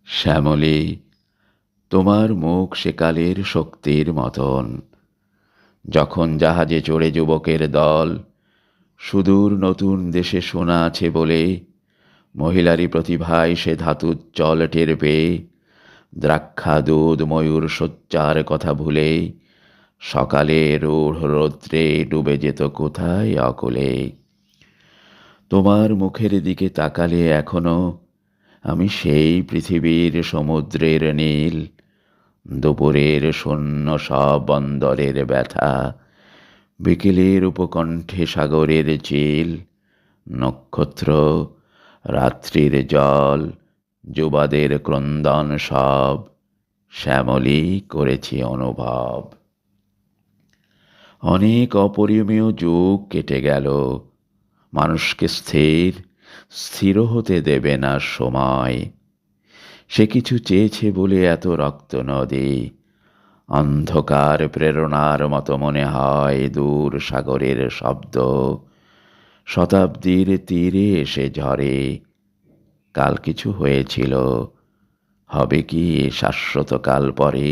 শ্যামলী, তোমার মুখ সেকালের শক্তির মতন, যখন জাহাজে চড়ে যুবকের দল সুদূর নতুন দেশে শোনা আছে বলে মহিলারই প্রতিভায় সে ধাতুজ্জ্বল টের পেয়ে দ্রাক্ষা দুধ ময়ূর শয্যার কথা ভুলে সকালে রূঢ় রৌদ্রে ডুবে যেত কোথায় অকলে। তোমার মুখের দিকে তাকালে এখনো আমি সেই পৃথিবীর সমুদ্রের নীল, দুপুরের শূন্য সব বন্দরের ব্যথা, বিকেলের উপকণ্ঠে সাগরের চিল, নক্ষত্র, রাত্রির জল, যুবাদের ক্রন্দন সব শ্যামলী করেছি অনুভব। অনেক অপরিমেয় যুগ কেটে গেল, মানুষকে স্থির স্থির হতে দেবে না সময়। সে কিছু চেয়েছে বলে এত রক্ত নদী, অন্ধকার প্রেরণার মতো মনে হয় দূর সাগরের শব্দ শতাব্দীর তীরে এসে ঝরে। কাল কিছু হয়েছিল, হবে কি শাশ্বত কাল পরে?